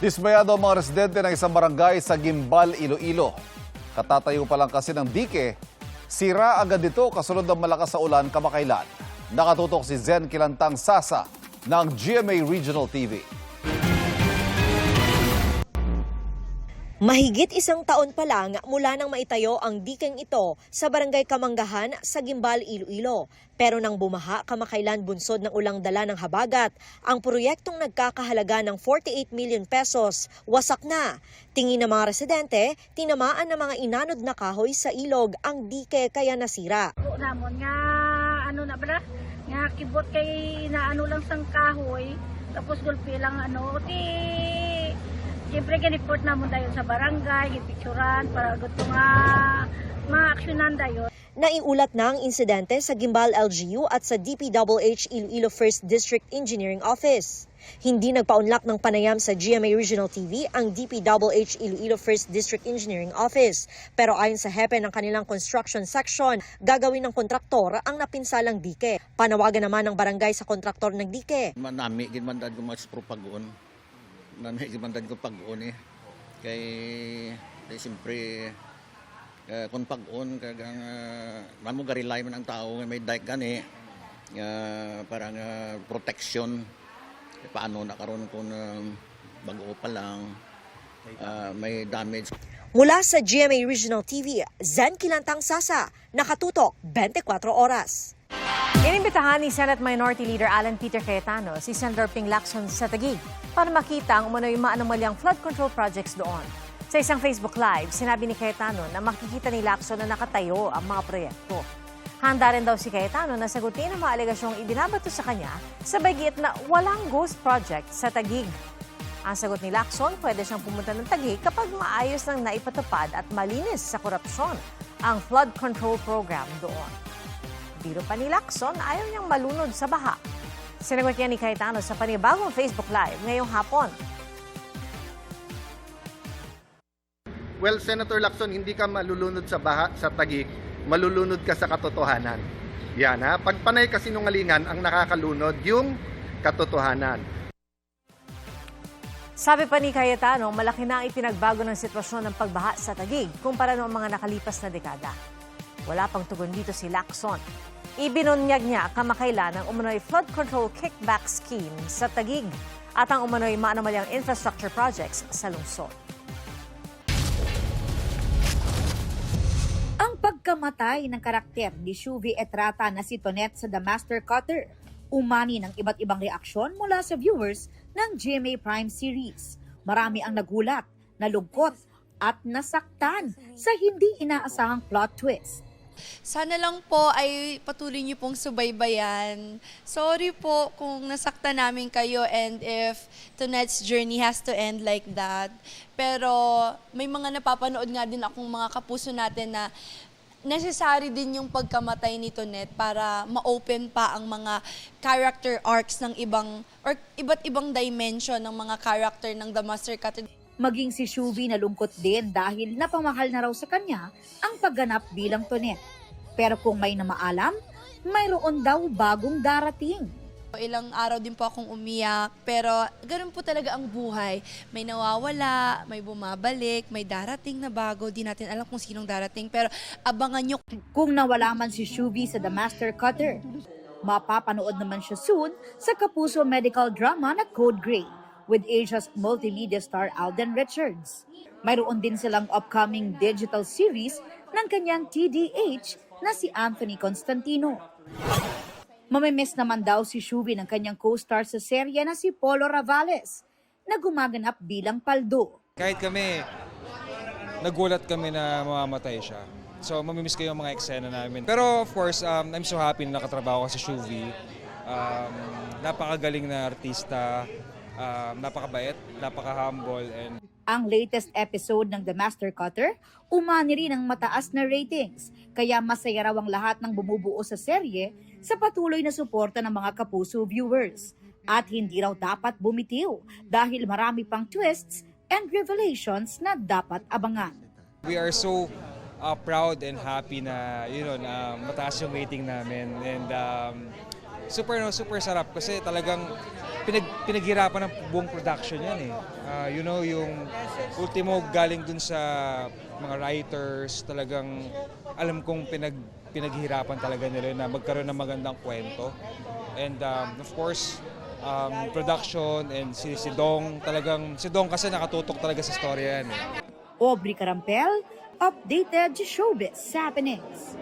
Dismayado ang mga residente ng isang barangay sa Gimbal, Iloilo. Katatayo pa lang kasi ng dike, sira agad ito kasunod ng malakas na ulan kamakailan. Nakatutok si Zen Kilantang Sasa ng GMA Regional TV. Mahigit isang taon pa lang mula nang maitayo ang dikeng ito sa Barangay Kamanggahan sa Gimbal, Iloilo. Pero nang bumaha kamakailan bunsod ng ulang dala ng habagat, ang proyektong nagkakahalaga ng 48 million pesos wasak na. Tingin ng mga residente, tinamaan ng mga inanod na kahoy sa ilog ang dike kaya nasira. Namon nga na bala nga kibot kay naano lang sang kahoy tapos gulpi lang siyempre giniport namon dayon sa barangay, gipicturan para gusto nga ma-aksyonan dayon. Naiulat na ang insidente sa Gimbal LGU at sa DPWH Iloilo 1st District Engineering Office. Hindi nagpaunlak ng panayam sa GMA Regional TV ang DPWH Iloilo 1st District Engineering Office. Pero ayon sa hepe ng kanilang construction section, gagawin ng kontraktor ang napinsalang dike. Panawagan naman ng barangay sa kontraktor ng dike. Manami, ginmandan ko pag-uon. Nami, ginmandan ko pag-uon eh. Kaya siyempre, kung pag-uon, kagang mamugarilay man ang tao, may dike gani, parang protection. Paano nakaroon kung bago pa lang, may damage. Mula sa GMA Regional TV, Zen Kilantang Sasa, nakatutok 24 oras. Inimbitahan ni Senate Minority Leader Alan Peter Cayetano si Senator Ping Lacson sa Taguig para makita ang umano'y maanomalyang flood control projects doon. Sa isang Facebook Live, sinabi ni Cayetano na makikita ni Lacson na nakatayo ang mga proyekto. Handa rin daw si Cayetano na sagutin ang mga alegasyong ibinabato sa kanya sa bagit na walang ghost project sa Taguig. Ang sagot ni Lacson, pwede siyang pumunta ng Taguig kapag maayos nang naipatupad at malinis sa korupsyon ang flood control program doon. Biro pa ni Lacson, ayaw niyang malunod sa baha. Sinagot niya ni Cayetano sa panibagong Facebook Live ngayong hapon. Well, Senator Lacson, hindi ka malulunod sa baha sa Taguig, malulunod ka sa katotohanan. Yan ha, pag panay kasinungalingan ang nakakalunod yung katotohanan. Sabi pa ni Cayetano, malaki na ang ipinagbago ng sitwasyon ng pagbaha sa Taguig kumpara noong mga nakalipas na dekada. Wala pang tugon dito si Lacson. Ibinunyag niya kamakailan ang umano'y flood control kickback scheme sa Taguig at ang umano'y maanomalyang infrastructure projects sa lungsod. Ang pagkamatay ng karakter ni Shuvi Etrata na si Tonet sa The Master Cutter, umani ng iba't ibang reaksyon mula sa viewers ng GMA Prime series. Marami ang nagulat, nalungkot at nasaktan sa hindi inaasahang plot twist. Sana lang po ay patuloy niyo pong subaybayan. Sorry po kung nasaktan namin kayo and if tonight's journey has to end like that. Pero may mga napapanood nga din akong mga kapuso natin na necessary din yung pagkamatay ni Tonet para ma-open pa ang mga character arcs ng iba't ibang dimension ng mga character ng The Master Cutter. Maging si Shuvi nalungkot din dahil napamahal na raw sa kanya ang pagganap bilang Tonet. Pero kung may namaalam, mayroon daw bagong darating. Ilang araw din po akong umiyak, pero ganun po talaga ang buhay. May nawawala, may bumabalik, may darating na bago. Di natin alam kung sinong darating, pero abangan nyo. Kung nawala man si Shuvi sa The Master Cutter, mapapanood naman siya soon sa kapuso medical drama na Code Grey with Asia's multimedia star Alden Richards. Mayroon din silang upcoming digital series ng kanyang TDH na si Anthony Constantino. Mamimiss naman daw si Shuvi ng kanyang co-star sa serye na si Polo Ravales na gumaganap bilang Paldo. Kahit kami, nagulat kami na mamamatay siya. So mamimiss ko yung mga eksena namin. Pero of course, I'm so happy na nakatrabaho ko sa Shuvi. Napakagaling na artista. Napakabait, napaka-humble. And ang latest episode ng The Master Cutter, umani rin ang mataas na ratings. Kaya masaya raw ang lahat ng bumubuo sa serye sa patuloy na suporta ng mga kapuso viewers. At hindi raw dapat bumitiw dahil marami pang twists and revelations na dapat abangan. we are so proud and happy na na mataas yung rating namin, and super sarap kasi talagang pinaghirapan ng buong production yan eh. Yung ultimo galing dun sa mga writers, talagang alam kong pinaghirapan talaga nila na magkaroon ng magandang kwento. And of course, production and si Dong, si Dong kasi nakatutok talaga sa storya yan eh. Aubrey Carampel, updated showbiz happenings.